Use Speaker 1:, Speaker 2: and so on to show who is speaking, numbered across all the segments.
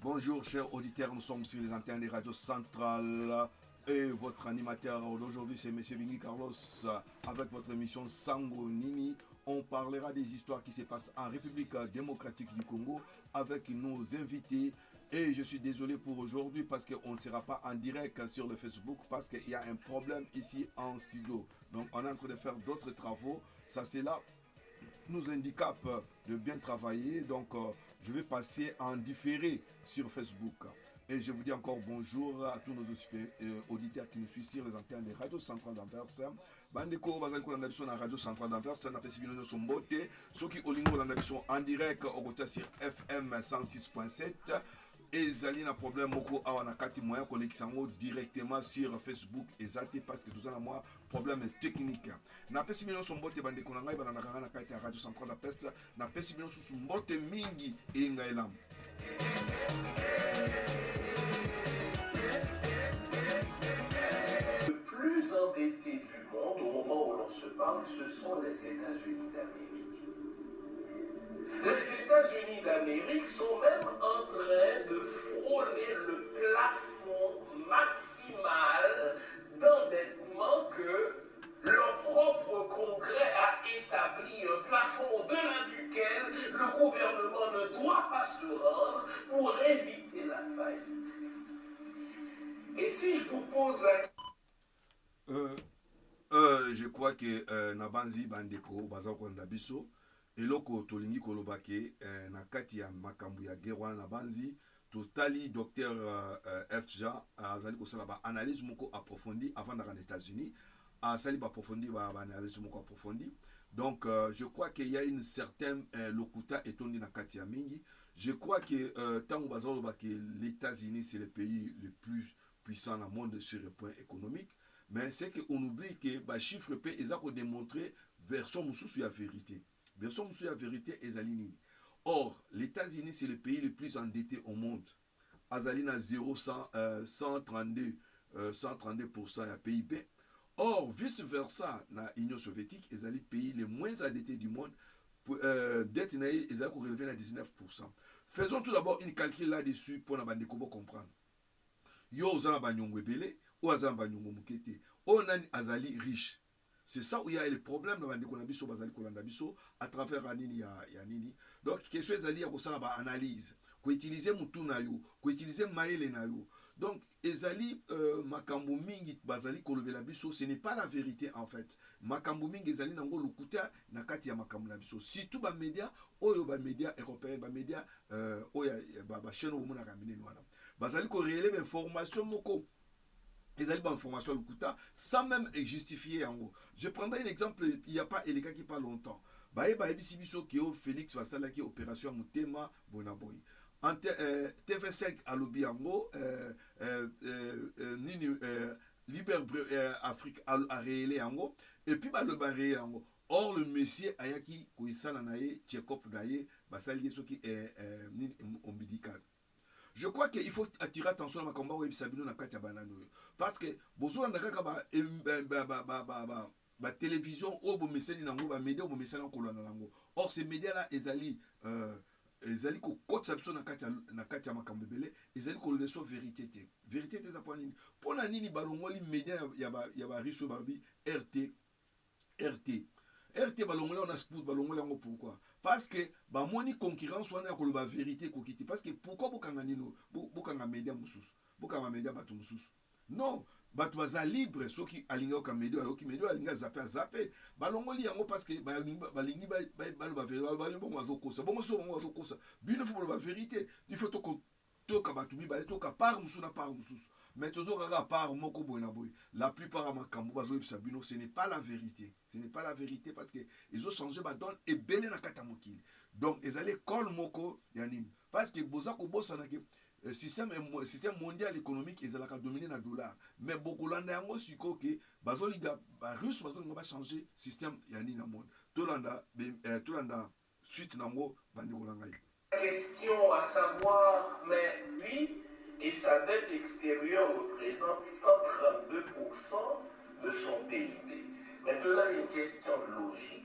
Speaker 1: Bonjour chers auditeurs, nous sommes sur les antennes des radios centrales et votre animateur d'aujourd'hui c'est M. Bingui Carlos avec votre émission Sango Nini. On parlera des histoires qui se passent en République démocratique du Congo avec nos invités. Et je suis désolé pour aujourd'hui parce qu'on ne sera pas en direct sur le Facebook parce qu'il y a un problème ici en studio. Donc on est en train de faire d'autres travaux. Ça c'est là nous handicap de bien travailler. Donc, je vais passer en différé sur Facebook. Et je vous dis encore bonjour à tous nos auditeurs qui nous suivent sur les antennes des radios centrales d'Anvers. Bandeko, bazali ko na radio centrale d'Anvers, na pesibino de sombote. Ceux qui olingo na en direct au sur FM 106.7. Et zali na problème moko awa na kati moyen konnexion directement sur Facebook ezate parce que tout ça na moi problème technique. Na pesi bino sombote bande ko ngai bana na na kati ya radio centrale da peste na pesi bino sombote mingi e ngailam.
Speaker 2: Le plus endetté du monde au moment où l'on se parle, ce sont les États-Unis d'Amérique. Les États-Unis d'Amérique sont même en train de frôler le plafond maximal d'endettement que leur propre Congrès a établi, un plafond au-delà duquel le gouvernement ne doit pas se rendre pour éviter la faillite. Et si je vous pose la
Speaker 1: je crois que Nabanzi Bandeko Bazako Ndabiso eloko tolingi kolobake na kati ya makambo ya guerre na banzi totali docteur FJ azali kosala ba analyse moko approfondie avant d'aller aux États-Unis asali ba approfondie ba analyse moko approfondie. Donc je crois qu'il y a une certaine lokuta etondi na kati ya mingi. Je crois que tango bazalo ba que les États-Unis c'est le pays le plus puissant dans le monde sur le point économique, mais c'est qu'on oublie que ba chiffre pe ezako démontrer version mususu ya vérité. Version de la vérité est Zalini. Or, les États-Unis, c'est le pays le plus endetté au monde. Azalina 132% à PIB. Or, vice-versa, dans l'Union soviétique, ils sont les pays les moins endettés du monde. Dette ils ont relevé à 19%. Faisons tout d'abord une calcul là-dessus pour nous comprendre. Yo, Zana Banyongo Bele, ou Azan Banyongo Mukete, on a Azali riche. C'est ça où il y a le problème à travers Anini ya Nini. Donc, question est à ça la analyse. Qu'on utilise Mutunayo, qu'on utilise Maele Nayo. Donc, ezali makambo mingi bazali kolobela biso, ce n'est pas la vérité en fait. Makambo mingi ezali nango lukuta na kati ya makambo na biso. Surtout ba média oyo ba média européen, ba média oya ba chaîne au monde ramine wana. Bazali ko révéler information moko. Les alibes information lukuta sans même justifier en gros. Je prendrai un exemple, il n'y a pas Eleka qui parle longtemps. Bae Sibiso qui est Félix Vassala qui est opération Mutema Bonaboy. En TV5 à l'obi en gros, Liber Afrique à réélé en gros, et puis le barré en gros. Or le monsieur Ayaki Kouissana Naye, Tchekop Naye, Basali qui est ombilical. Je crois qu'il faut attirer attention à ma combat où Sabino n'a pas de banano. Parce que, bonjour, on a la télévision, ou bon message nango, ba média, ou bon message nango, nango. Or, ces médias-là, ils allaient ko kote sabso na kati ya makambo belé, ils allaient ko lever sur vérité. Vérité, c'est ça pour nini. Pour nini, balongoli média, y a ba riche barbi, RT. RT balongole on a spout balongole yango pourquoi parce que ba moni concurrence wana ya koloba vérité kokiti parce que pourquoi bokanga nino bokanga média mususu bokanga média batu mususu non batu baza libre soki alinga ka média oki média alinga zappe balongoli yango parce que balingi baloba vérité bongo azokosa bongo so bongo azokosa bino faut ba vérité il faut to ka batu mi balé to ka part mususu na part mususu. Mais toujours à part moko boy. La plupart de makambo bazo ebisabino, ce n'est pas la vérité. Ce n'est pas la vérité parce que ils ont changé ba donne et belé na katamokili. Donc ils allaient col moko yanim parce que bozako bosana ke système mondial économique ils allaient dominer na dollar. Mais beaucoup landa yango siko ke bazo liga ba russe bazo nga changer système yani na monde. Tolanda suite nango bandi kolanga.
Speaker 2: Question à savoir, mais lui et sa dette extérieure représente 132% de son PIB. Maintenant, une question logique.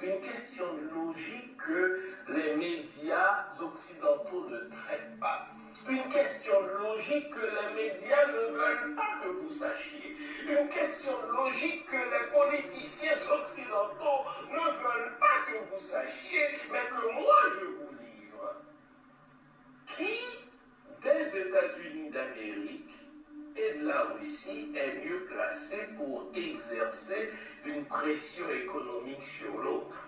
Speaker 2: Une question logique que les médias occidentaux ne traitent pas. Une logique que les médias ne veulent pas que vous sachiez. Une question logique que les politiciens occidentaux ne veulent pas que vous sachiez, mais que moi je vous livre. Qui des États-Unis d'Amérique et de la Russie est mieux placé pour exercer une pression économique sur l'autre?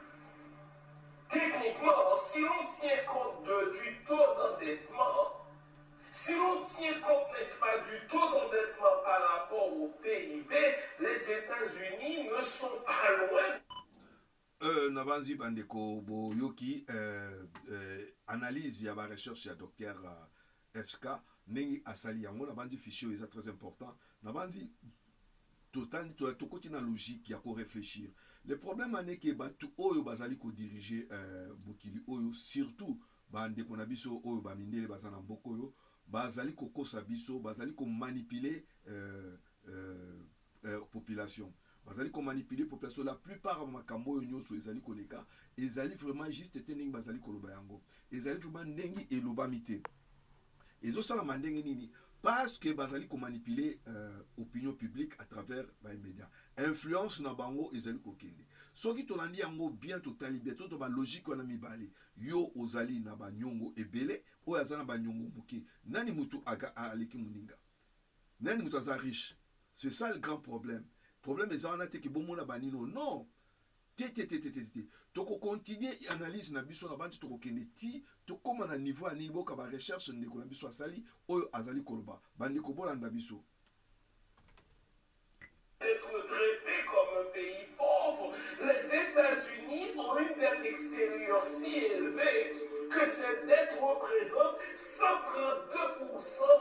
Speaker 2: Techniquement, si l'on tient compte du taux d'endettement, si l'on tient compte, n'est-ce pas, du taux d'endettement par rapport au PIB, les États-Unis ne sont pas loin.
Speaker 1: Nabanzi Bandeko Boyoki, analyse, il y a ma recherche, il y a docteur FSK, Nengi Asali, Yango, Nabanzi fichier, c'est très important. Nabanzi, total, tout côté dans logique, il y a qu'à réfléchir. Le problème est que tout Oyo Bazali ko diriger Bukili Oyo, surtout, Bande Konabiso Oyo Bamindele Bazana Bokoyo, Bazali ko Kosabiso, Bazali ko manipuler population. Bazali ko manipuler population. La plupart de makambo nyonso ezali koleka, ezali vraiment juste teneng bazali koloba yango. Ezali vraiment nengi eloba mite. Ezo sala mandenge nini parce que bazali ko manipuler opinion publique à travers les médias. Influence na bango ezali kokende. Soki tolandi yango bien totali bien to ba logique wana mibale. Yo ozali na ba nyongo ebele, o azana ba nyongo muke. Nani mutu aga aleki muninga. Nani mutu aza riche. C'est ça le grand problème. Le problème est que bon monde banino non. Toko continuer analyse na biso na banti toko kende ti to koma na niveau à niveau ka ba recherche ndeko na biso asali oyo azali koloba bandi ko bolanda biso.
Speaker 2: Être traité comme un pays pauvre, les États-Unis ont une dette extérieure si élevée que cette dette représente 132%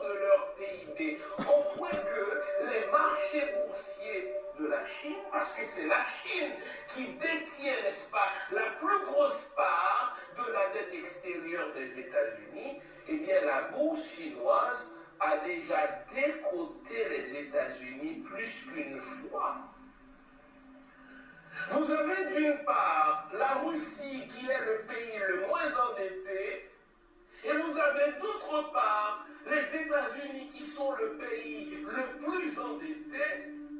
Speaker 2: de leur PIB. Au point que les marchés boursiers de la Chine, parce que c'est la Chine qui détient, n'est-ce pas, la plus grosse part de la dette extérieure des États-Unis, eh bien la bourse chinoise a déjà décoté les États-Unis plus qu'une fois. Vous avez d'une part la Russie qui est le pays le moins endetté, et vous avez d'autre part les États-Unis qui sont le pays le plus endetté,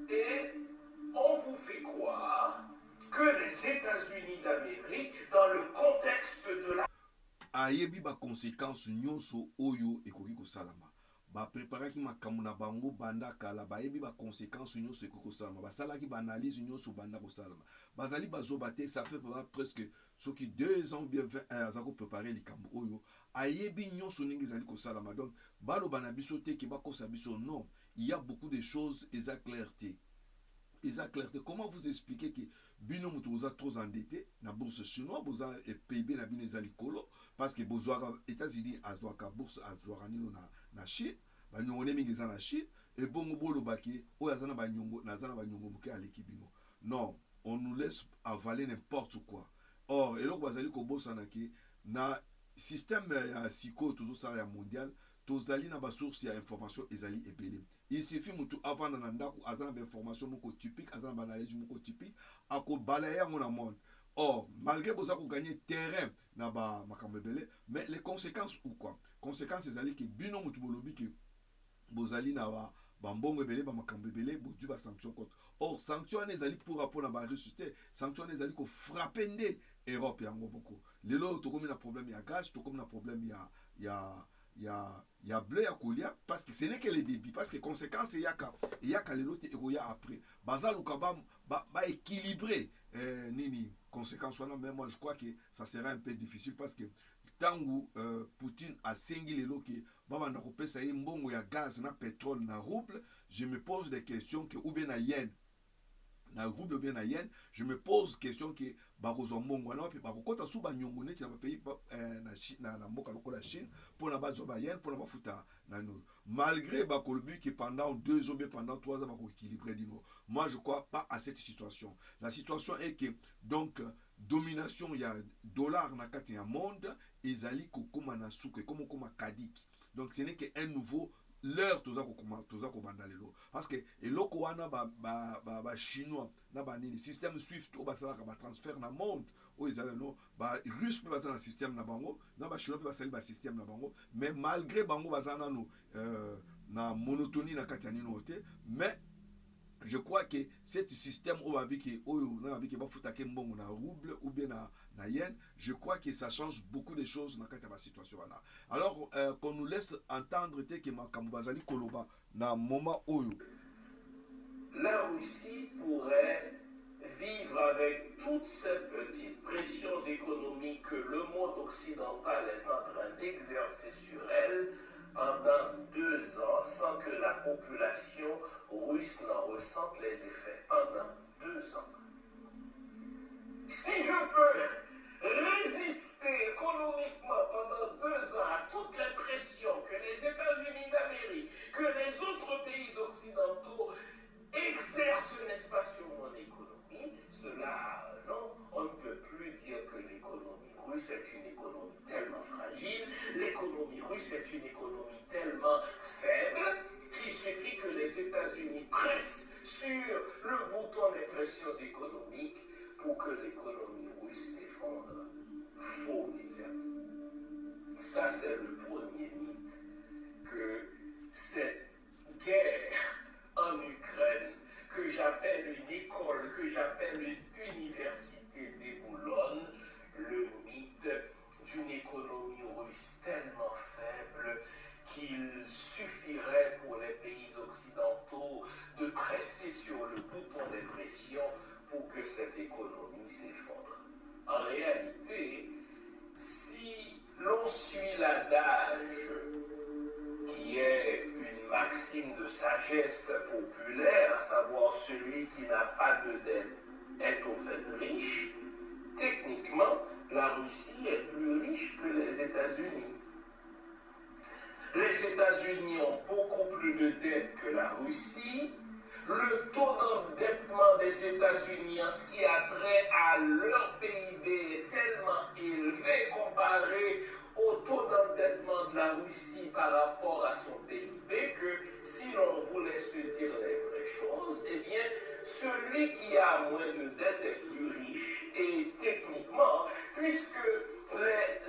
Speaker 2: et on vous fait croire que les États-Unis d'Amérique, dans le contexte de la...
Speaker 1: Ayebi ba conséquences nyonso oyo ekoki kosalama. Ba préparaki makambo na bango banda kala bayebi ba conséquences nyonso ekoki kosalama. Basalaki ba analyse nyonso banda kosalama. Bazali bazobate ça fait presque soki 2 ans bien 20 ans azako préparer likambo oyo. Ayebi nyonso ningi zali kosalama. Donc balo banabiso te ki bakosa biso non, il y a beaucoup de choses eza clarté. Comment vous expliquez que bino mutu boza trop endetté na bourse chinoise boza et PIB na bino ezali kolo parce que bozoaka États-Unis azwaka bourse azwaka nino na Chine ba nyongo ne mingi eza na Chine et bongo bolobaki oyo azana ba nyongo na zana ba nyongo muke aleki bino. Non, on nous laisse avaler n'importe quoi. Or eloko bazali ko bosana ki na système ya siko toujours ça ya mondial tozali na ba source ya information ezali ebele. Il suffit mutu avant na ndako azana ba information moko typique, azana ba analyse moko typique, ako balayer mon monde. Or, malgré boza ko gagner terrain na ba makambo ebele, mais les conséquences ou quoi? Conséquences ezali ki bino mutu bolobi ki bozali na ba mbongo ebele ba makambo ebele bodu ba sanction contre. Or, sanction ezali pour rapport na ba ressuscité, sanction ezali ko frapper nde Europe yango boko. Lelo to komi na problème ya gaz, to komi na problème ya blé ya kolia parce que ce n'est que le débit parce que conséquence yaka lelo te ekoya après bazaluka ba équilibrer nini conséquence wana mais moi je crois que ça sera un peu difficile parce que tangu Poutine a sengi lelo ke banda kopesa ye mbongo ya gaz na pétrole na rouble, je me pose des questions que ou bien na yen na rouble bien na yen, je me pose question que bakozwa mbongo wana pe bakokota sous banyongo neti na pays na mboka lokola Chine pour na bazwa ba yen pour na bafuta na nous malgré bakolobi que pendant 2 ans bien pendant 3 ans bako équilibrer dino. Moi je crois pas à cette situation. La situation est que donc domination ya dollar na kati ya monde ezali kokoma na suke comme koma kadik. Donc ce n'est que un nouveau l'heure toza ko banda lelo parce que eloko wana ba chinois na ba nini système swift o basala ka ba transfert na monde oyo ezala no barusse mpe baza na système na bango na bachinois mpe basali basystème na bango, mais malgré bango baza nano na monotonie na kati ya nino te. Mais je crois que cet système au babiki bafutake mbongo na rouble ou bien na yen, je crois que ça change beaucoup de choses dans la situation. Alors qu'on nous laisse entendre que makambo bazali koloba na moment oyo.
Speaker 2: La Russie pourrait vivre avec toutes ces petites pressions économiques que le monde occidental est en train d'exercer sur elle pendant 2 ans sans que la population russe n'en ressente les effets. Pendant 2 ans. Si je peux résister économiquement pendant 2 ans à toutes les pressions que les États-Unis d'Amérique, que les autres pays occidentaux exercent, n'est-ce pas, sur mon économie, cela, non, on ne peut plus dire que l'économie russe est une économie tellement fragile, l'économie russe est une économie tellement faible qu'il suffit que les États-Unis pressent sur le bouton des pressions économiques pour que l'économie russe s'effondre. Faux, mes amis. Ça, c'est le premier mythe, que cette guerre en Ukraine, que j'appelle une école, que j'appelle une université déboulonne, le mythe d'une économie russe tellement faible qu'il suffirait pour les pays occidentaux de presser sur le bouton des pressions pour que cette économie s'effondre. En réalité, si l'on suit l'adage qui est une maxime de sagesse populaire, à savoir celui qui n'a pas de dette est au fait riche, techniquement, la Russie est plus riche que les États-Unis. Les États-Unis ont beaucoup plus de dettes que la Russie. Le taux d'endettement des États-Unis en ce qui a trait à leur PIB est tellement élevé comparé au taux d'endettement de la Russie par rapport à son PIB que si l'on voulait se dire les vraies choses, eh bien, celui qui a moins de dettes est plus riche. Et techniquement, puisque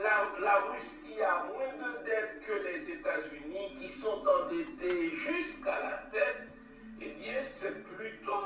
Speaker 2: la Russie a moins de dettes que les États-Unis qui sont endettés jusqu'à la tête, eh bien, c'est plutôt